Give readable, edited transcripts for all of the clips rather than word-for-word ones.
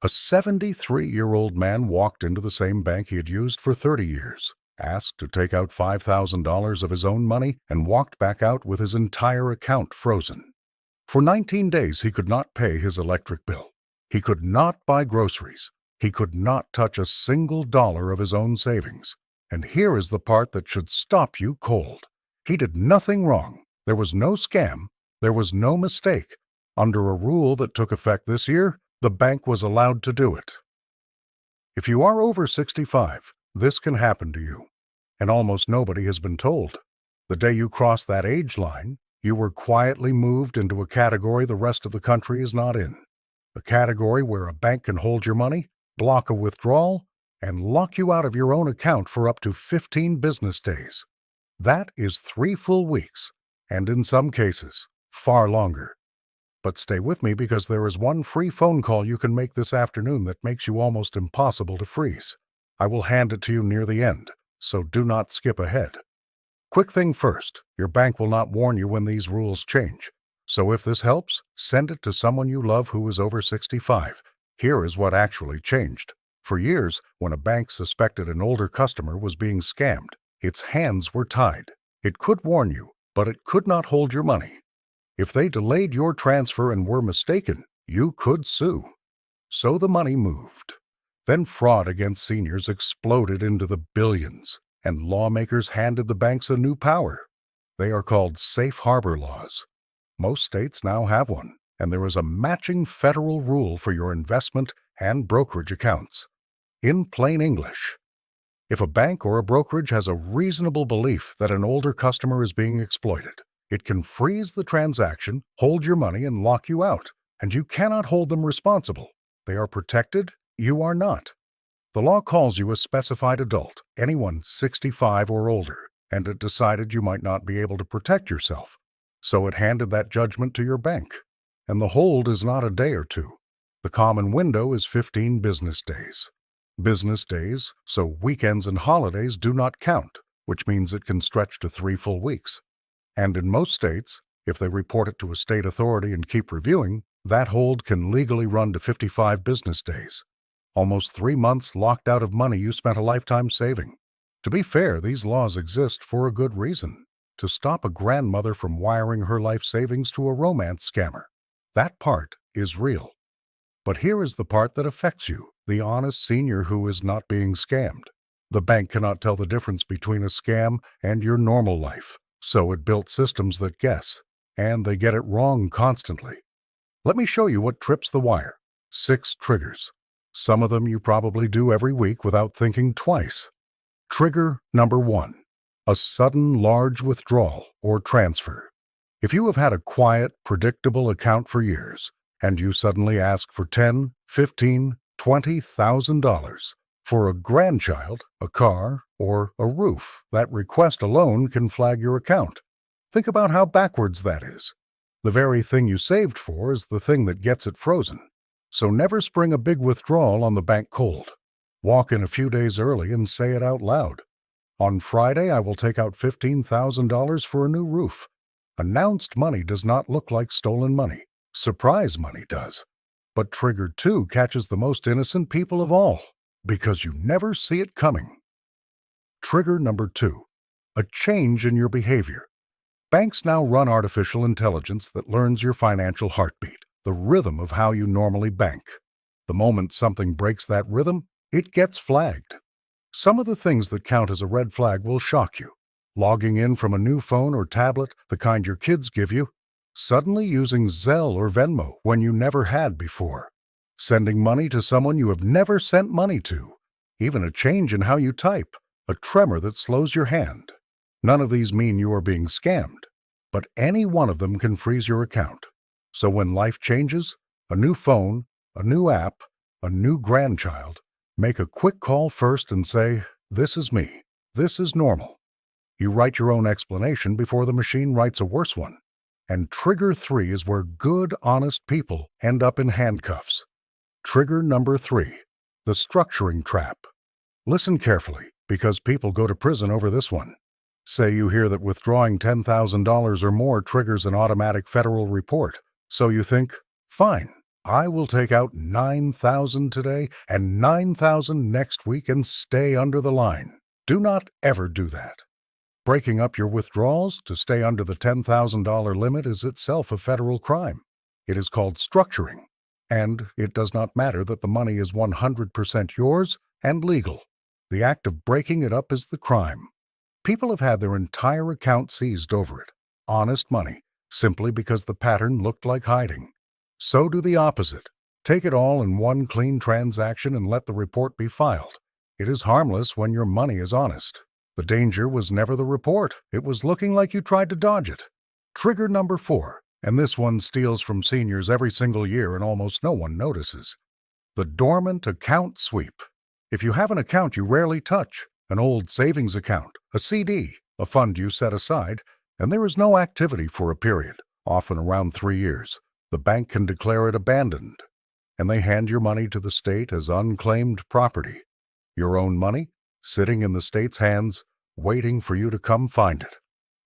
A 73-year-old man walked into the same bank he had used for 30 years, asked to take out $5,000 of his own money, and walked back out with his entire account frozen. For 19 days, he could not pay his electric bill. He could not buy groceries. He could not touch a single dollar of his own savings. And here is the part that should stop you cold. He did nothing wrong. There was no scam. There was no mistake. Under a rule that took effect this year, the bank was allowed to do it. If you are over 65, this can happen to you, and almost nobody has been told. The day you cross that age line, you were quietly moved into a category the rest of the country is not in. A category where a bank can hold your money, block a withdrawal, and lock you out of your own account for up to 15 business days. That is 3 full weeks, and in some cases, far longer. But stay with me because there is one free phone call you can make this afternoon that makes you almost impossible to freeze. I will hand it to you near the end, so do not skip ahead. Quick thing first, your bank will not warn you when these rules change. So if this helps, send it to someone you love who is over 65. Here is what actually changed. For years, when a bank suspected an older customer was being scammed, its hands were tied. It could warn you, but it could not hold your money. If they delayed your transfer and were mistaken, you could sue. So the money moved. Then fraud against seniors exploded into the billions, and lawmakers handed the banks a new power. They are called safe harbor laws. Most states now have one, and there is a matching federal rule for your investment and brokerage accounts. In plain English, if a bank or a brokerage has a reasonable belief that an older customer is being exploited, it can freeze the transaction, hold your money, and lock you out, and you cannot hold them responsible. They are protected, you are not. The law calls you a specified adult, anyone 65 or older, and it decided you might not be able to protect yourself. So it handed that judgment to your bank. And the hold is not a day or two. The common window is 15 business days. Business days, so weekends and holidays do not count, which means it can stretch to 3 full weeks. And in most states, if they report it to a state authority and keep reviewing, that hold can legally run to 55 business days. Almost 3 months locked out of money you spent a lifetime saving. To be fair, these laws exist for a good reason: to stop a grandmother from wiring her life savings to a romance scammer. That part is real. But here is the part that affects you, the honest senior who is not being scammed. The bank cannot tell the difference between a scam and your normal life. So it built systems that guess, and they get it wrong constantly. Let me show you what trips the wire. 6 triggers. Some of them you probably do every week without thinking twice. Trigger number 1. A sudden large withdrawal or transfer. If you have had a quiet, predictable account for years, and you suddenly ask for $10,000, $15,000, $20,000 for a grandchild, a car, or a roof, that request alone can flag your account. Think about how backwards that is. The very thing you saved for is the thing that gets it frozen. So never spring a big withdrawal on the bank cold. Walk in a few days early and say it out loud. On Friday, I will take out $15,000 for a new roof. Announced money does not look like stolen money. Surprise money does. But Trigger 2 catches the most innocent people of all, because you never see it coming. Trigger number 2. A change in your behavior. Banks now run artificial intelligence that learns your financial heartbeat, the rhythm of how you normally bank. The moment something breaks that rhythm, it gets flagged. Some of the things that count as a red flag will shock you. Logging in from a new phone or tablet, the kind your kids give you. Suddenly using Zelle or Venmo when you never had before. Sending money to someone you have never sent money to. Even a change in how you type. A tremor that slows your hand. None of these mean you are being scammed, but any one of them can freeze your account. So when life changes, a new phone, a new app, a new grandchild, make a quick call first and say, "This is me. This is normal." You write your own explanation before the machine writes a worse one. And Trigger 3 is where good, honest people end up in handcuffs. Trigger number 3. The structuring trap. Listen carefully, because people go to prison over this one. Say you hear that withdrawing $10,000 or more triggers an automatic federal report. So you think, fine, I will take out $9,000 today and $9,000 next week and stay under the line. Do not ever do that. Breaking up your withdrawals to stay under the $10,000 limit is itself a federal crime. It is called structuring, and it does not matter that the money is 100% yours and legal. The act of breaking it up is the crime. People have had their entire account seized over it, honest money, simply because the pattern looked like hiding. So do the opposite. Take it all in one clean transaction and let the report be filed. It is harmless when your money is honest. The danger was never the report. It was looking like you tried to dodge it. Trigger number 4, and this one steals from seniors every single year and almost no one notices. The dormant account sweep. If you have an account you rarely touch, an old savings account, a CD, a fund you set aside, and there is no activity for a period, often around 3 years, the bank can declare it abandoned, and they hand your money to the state as unclaimed property. Your own money, sitting in the state's hands, waiting for you to come find it.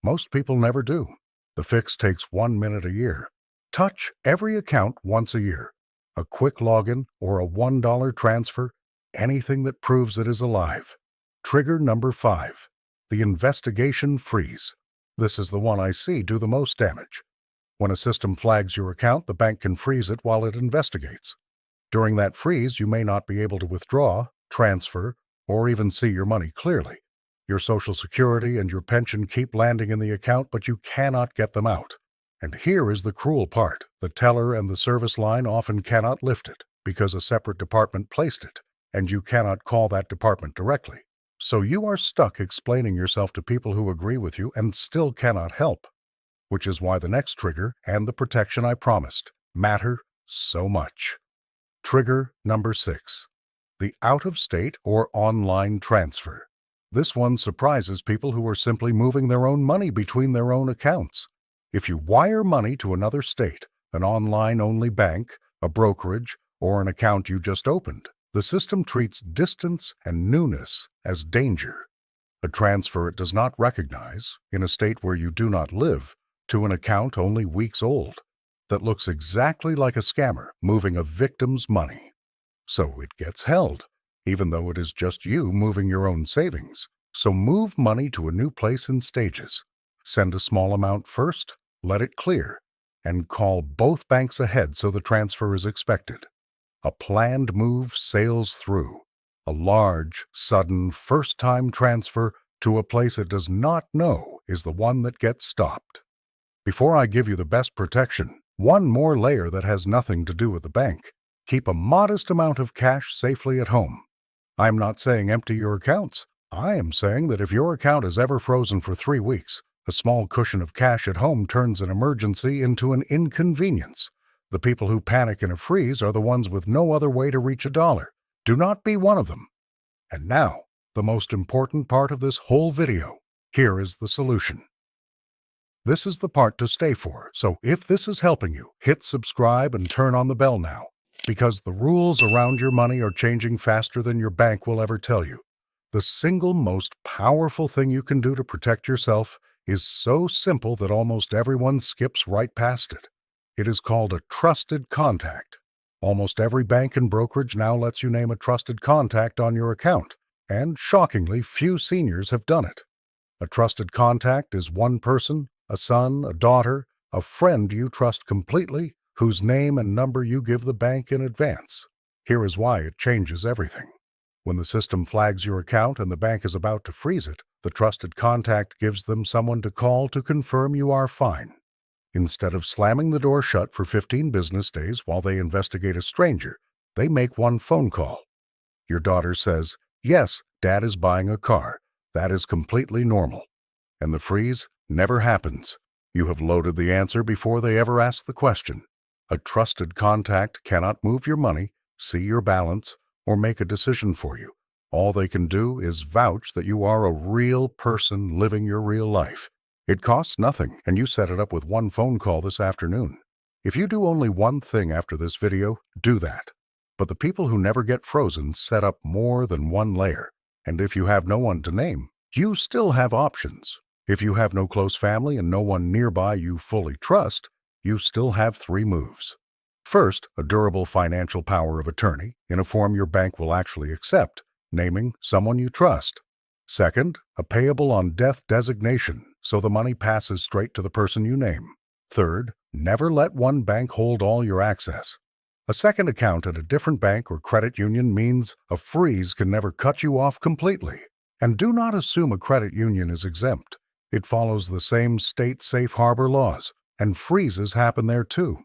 Most people never do. The fix takes 1 minute a year. Touch every account once a year. A quick login or a $1 transfer, anything that proves it is alive. Trigger number 5, the investigation freeze. This is the one I see do the most damage. When a system flags your account, the bank can freeze it while it investigates. During that freeze, you may not be able to withdraw, transfer, or even see your money clearly. Your Social Security and your pension keep landing in the account, but you cannot get them out. And here is the cruel part. The teller and the service line often cannot lift it because a separate department placed it, and you cannot call that department directly. So you are stuck explaining yourself to people who agree with you and still cannot help, which is why the next trigger and the protection I promised matter so much. Trigger number 6, the out-of-state or online transfer. This one surprises people who are simply moving their own money between their own accounts. If you wire money to another state, an online-only bank, a brokerage, or an account you just opened, the system treats distance and newness as danger. A transfer it does not recognize, in a state where you do not live, to an account only weeks old, that looks exactly like a scammer moving a victim's money. So it gets held, even though it is just you moving your own savings. So move money to a new place in stages. Send a small amount first, let it clear, and call both banks ahead so the transfer is expected. A planned move sails through. A large, sudden, first-time transfer to a place it does not know is the one that gets stopped. Before I give you the best protection, one more layer that has nothing to do with the bank. Keep a modest amount of cash safely at home. I am not saying empty your accounts. I am saying that if your account is ever frozen for 3 weeks, a small cushion of cash at home turns an emergency into an inconvenience. The people who panic in a freeze are the ones with no other way to reach $1. Do not be one of them. And now, the most important part of this whole video. Here is the solution. This is the part to stay for, so if this is helping you, hit subscribe and turn on the bell now, because the rules around your money are changing faster than your bank will ever tell you. The single most powerful thing you can do to protect yourself is so simple that almost everyone skips right past it. It is called a trusted contact. Almost every bank and brokerage now lets you name a trusted contact on your account, and shockingly, few seniors have done it. A trusted contact is one person, a son, a daughter, a friend you trust completely, whose name and number you give the bank in advance. Here is why it changes everything. When the system flags your account and the bank is about to freeze it, the trusted contact gives them someone to call to confirm you are fine. Instead of slamming the door shut for 15 business days while they investigate a stranger, they make one phone call. Your daughter says, "Yes, Dad is buying a car. That is completely normal." And the freeze never happens. You have loaded the answer before they ever ask the question. A trusted contact cannot move your money, see your balance, or make a decision for you. All they can do is vouch that you are a real person living your real life. It costs nothing, and you set it up with one phone call this afternoon. If you do only one thing after this video, do that. But the people who never get frozen set up more than one layer. And if you have no one to name, you still have options. If you have no close family and no one nearby you fully trust, you still have 3 moves. First, a durable financial power of attorney in a form your bank will actually accept, naming someone you trust. Second, a payable on death designation, so the money passes straight to the person you name. Third, never let one bank hold all your access. A second account at a different bank or credit union means a freeze can never cut you off completely. And do not assume a credit union is exempt. It follows the same state safe harbor laws, and freezes happen there too.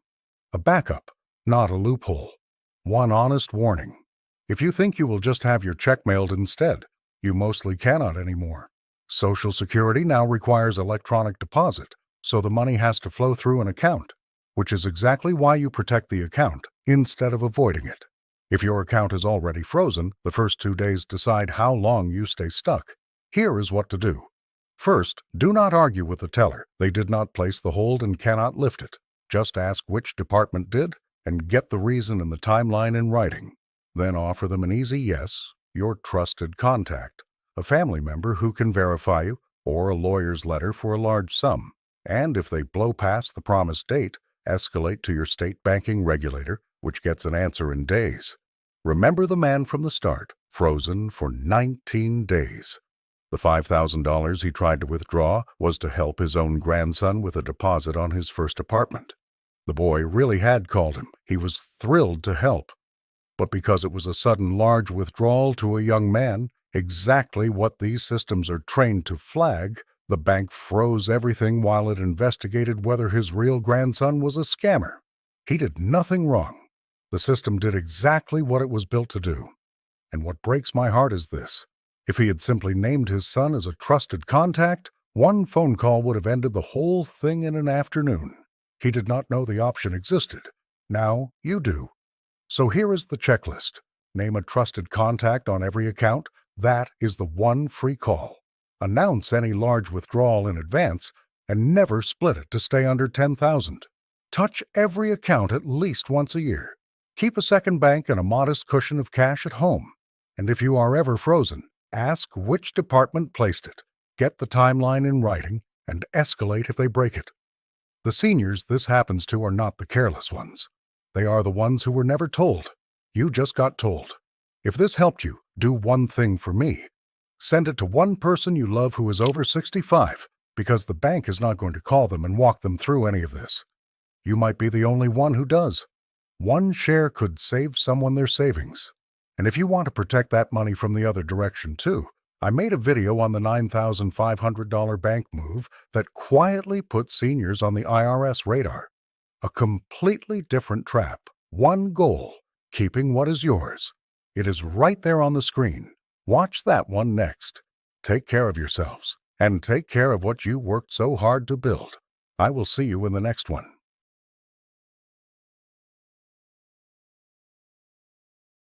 A backup, not a loophole. One honest warning. If you think you will just have your check mailed instead, you mostly cannot anymore. Social Security now requires electronic deposit, so the money has to flow through an account, which is exactly why you protect the account instead of avoiding it. If your account is already frozen, the first 2 days decide how long you stay stuck. Here is what to do. First, do not argue with the teller. They did not place the hold and cannot lift it. Just ask which department did and get the reason and the timeline in writing. Then offer them an easy yes, your trusted contact, a family member who can verify you, or a lawyer's letter for a large sum. And if they blow past the promised date, escalate to your state banking regulator, which gets an answer in days. Remember the man from the start, frozen for 19 days. The $5,000 he tried to withdraw was to help his own grandson with a deposit on his first apartment. The boy really had called him. He was thrilled to help. But because it was a sudden large withdrawal to a young man, exactly what these systems are trained to flag, the bank froze everything while it investigated whether his real grandson was a scammer. He did nothing wrong. The system did exactly what it was built to do. And what breaks my heart is this. If he had simply named his son as a trusted contact, one phone call would have ended the whole thing in an afternoon. He did not know the option existed. Now you do. So here is the checklist. Name a trusted contact on every account. That is the one free call. Announce any large withdrawal in advance and never split it to stay under $10,000. Touch every account at least once a year. Keep a second bank and a modest cushion of cash at home. And if you are ever frozen, ask which department placed it. Get the timeline in writing and escalate if they break it. The seniors this happens to are not the careless ones. They are the ones who were never told. You just got told. If this helped you, do one thing for me. Send it to one person you love who is over 65, because the bank is not going to call them and walk them through any of this. You might be the only one who does. One share could save someone their savings. And if you want to protect that money from the other direction too, I made a video on the $9,500 bank move that quietly put seniors on the IRS radar. A completely different trap. One goal, keeping what is yours. It is right there on the screen. Watch that one next. Take care of yourselves and take care of what you worked so hard to build. I will see you in the next one.